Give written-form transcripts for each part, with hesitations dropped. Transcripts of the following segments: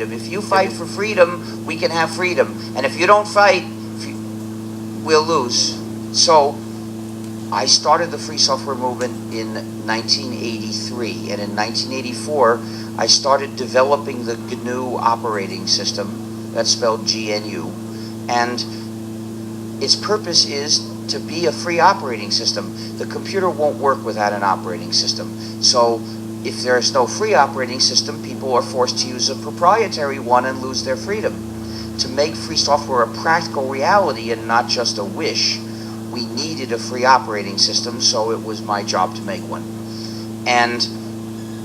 freedom. If you fight for freedom, we can have freedom. And if you don't fight, we'll lose. So I started the free software movement in 1983, and in 1984, I started developing the GNU operating system. That's spelled GNU, and its purpose is to be a free operating system. The computer won't work without an operating system. So if there is no free operating system, people are forced to use a proprietary one and lose their freedom. To make free software a practical reality and not just a wish, we needed a free operating system, so it was my job to make one. And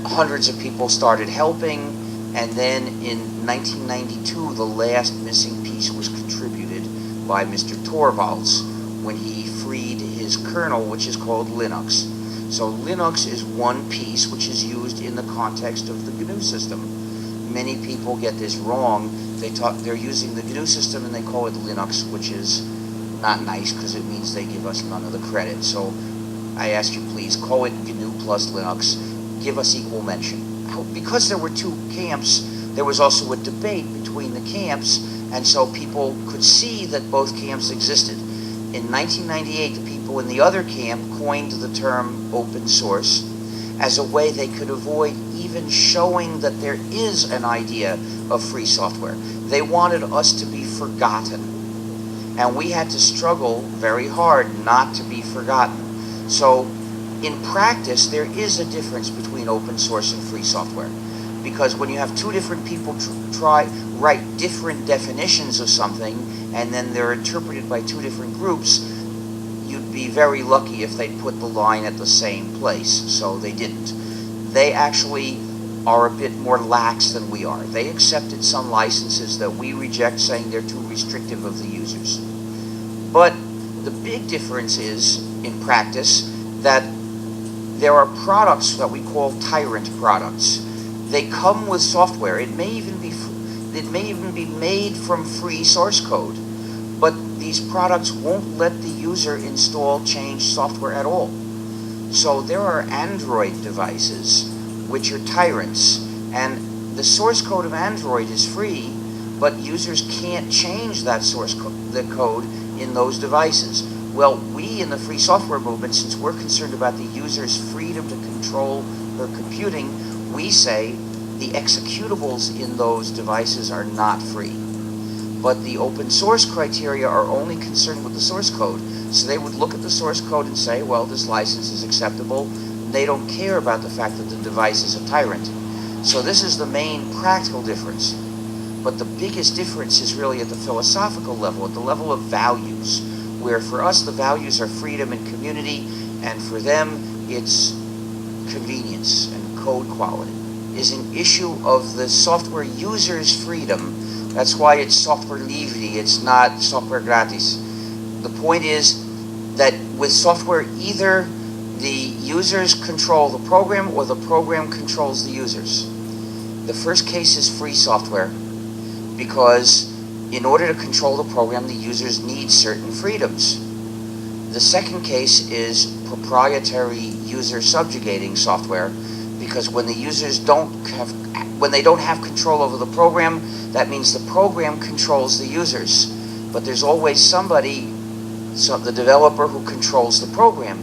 hundreds of people started helping, and then in 1992, the last missing piece was contributed by Mr. Torvalds when he freed his kernel, which is called Linux. So Linux is one piece which is used in the context of the GNU system. Many people get this wrong. They're using the GNU system and they call it Linux, which is not nice because it means they give us none of the credit. So I ask you, please call it GNU plus Linux. Give us equal mention. Because there were two camps, there was also a debate between the camps, and so people could see that both camps existed. In 1998, the people in the other camp coined the term open source as a way they could avoid even showing that there is an idea of free software. They wanted us to be forgotten. And we had to struggle very hard not to be forgotten. So in practice, there is a difference between open source and free software. Because when you have two different people write different definitions of something, and then they're interpreted by two different groups, you'd be very lucky if they put the line at the same place. So they didn't. They actually are a bit more lax than we are. They accepted some licenses that we reject, saying they're too restrictive of the users. But the big difference is, in practice, that there are products that we call tyrant products. They come with software. It may even be made from free source code, but these products won't let the user install changed software at all. So there are Android devices which are tyrants, and the source code of Android is free, but users can't change that the code in those devices. Well, we in the free software movement, since we're concerned about the user's freedom to control their computing, we say the executables in those devices are not free. But the open source criteria are only concerned with the source code. So they would look at the source code and say, well, this license is acceptable. They don't care about the fact that the device is a tyrant. So this is the main practical difference. But the biggest difference is really at the philosophical level, at the level of values, where for us the values are freedom and community, and for them it's convenience and code quality. Is an issue of the software user's freedom. That's why it's software livre, it's not software gratis. The point is that with software, either the users control the program or the program controls the users. The first case is free software, because in order to control the program, the users need certain freedoms. The second case is proprietary user subjugating software, because when the users don't have control over the program, that means the program controls the users. But there's always somebody, the developer, who controls the program.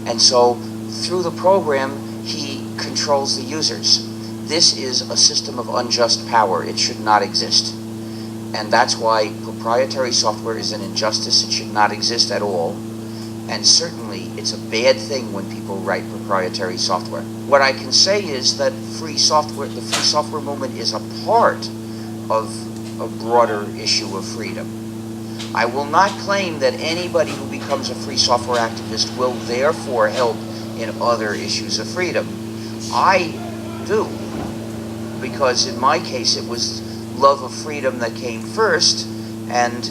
And so through the program, he controls the users. This is a system of unjust power. It should not exist. And that's why proprietary software is an injustice. It should not exist at all. And certainly, it's a bad thing when people write proprietary software. What I can say is that the free software movement is a part of a broader issue of freedom. I will not claim that anybody who becomes a free software activist will therefore help in other issues of freedom. I do, because in my case it was love of freedom that came first, and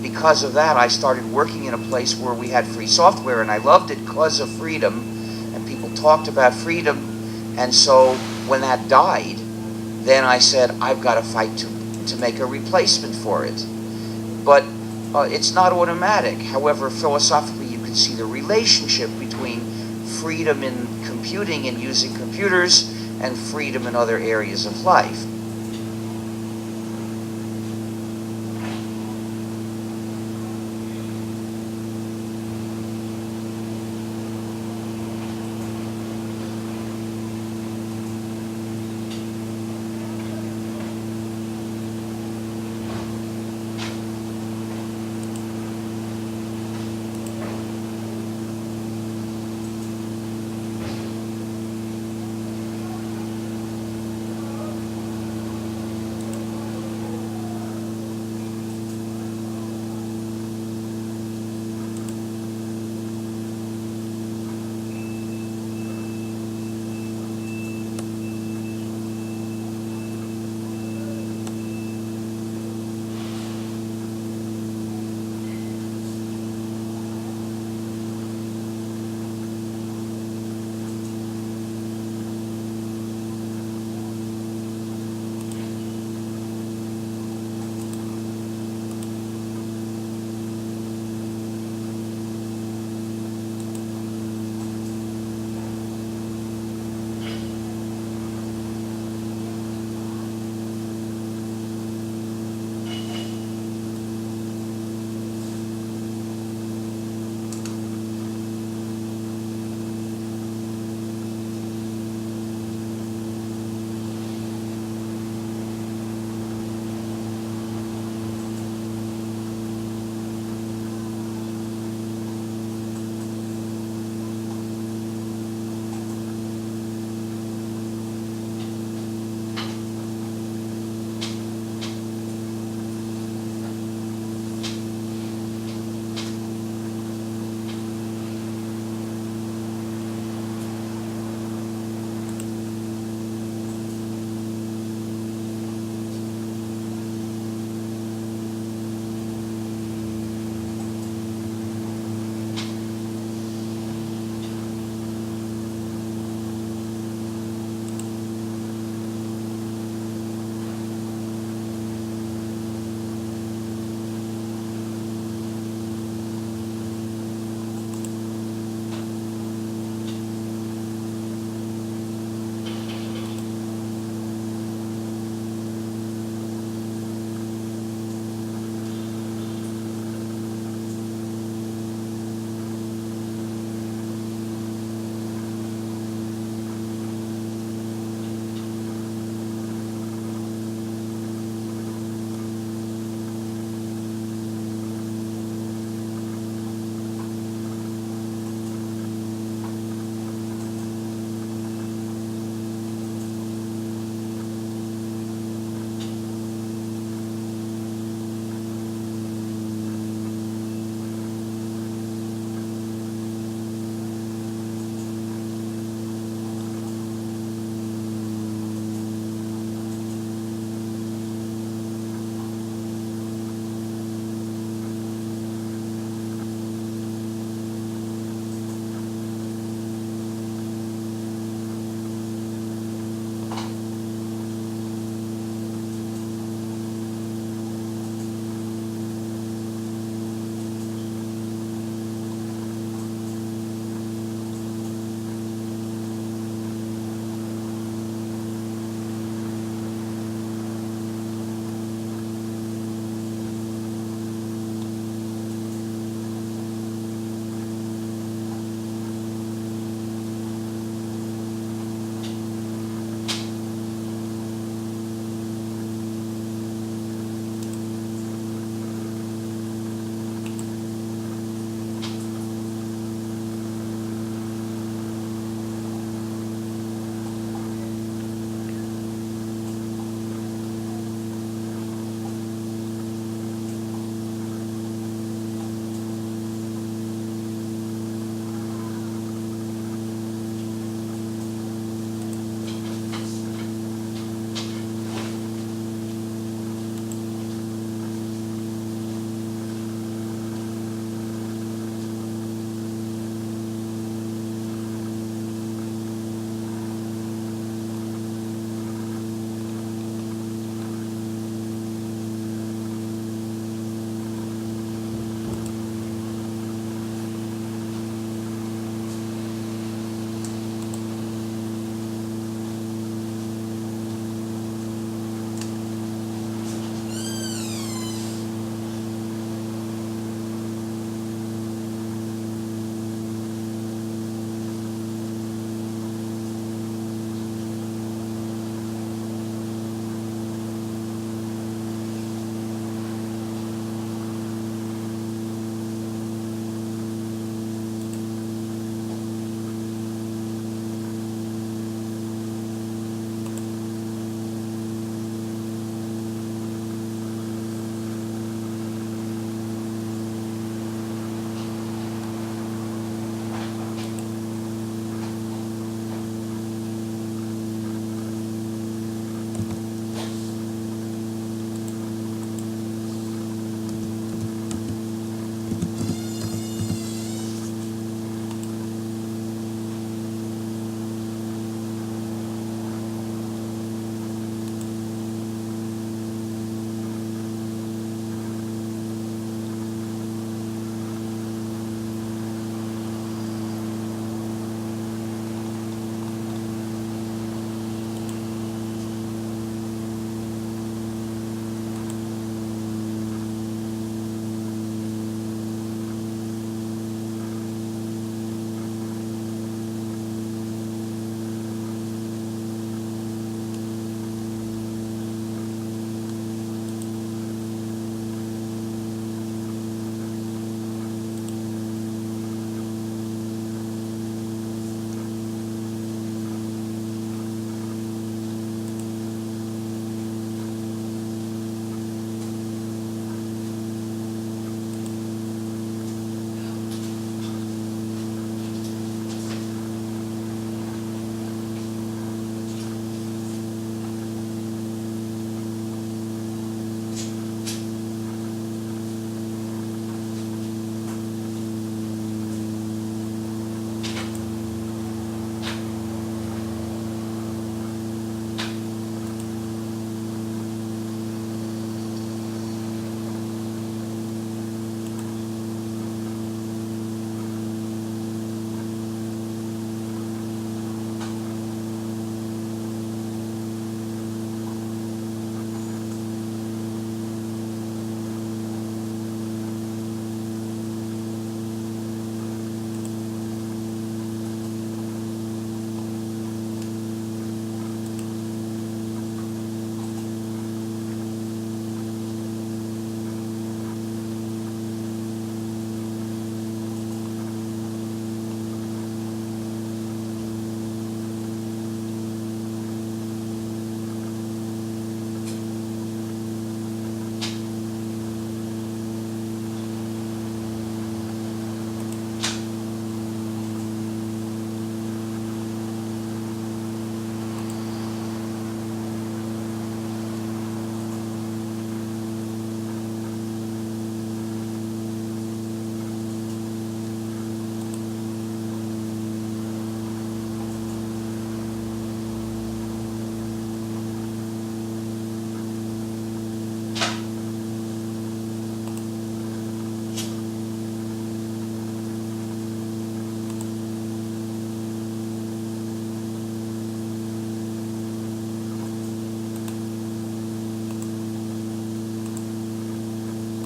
because of that I started working in a place where we had free software, and I loved it because of freedom, and people talked about freedom. And so when that died, then I said, I've got to fight to make a replacement for it. But it's not automatic. However, philosophically, you can see the relationship between freedom in computing and using computers and freedom in other areas of life.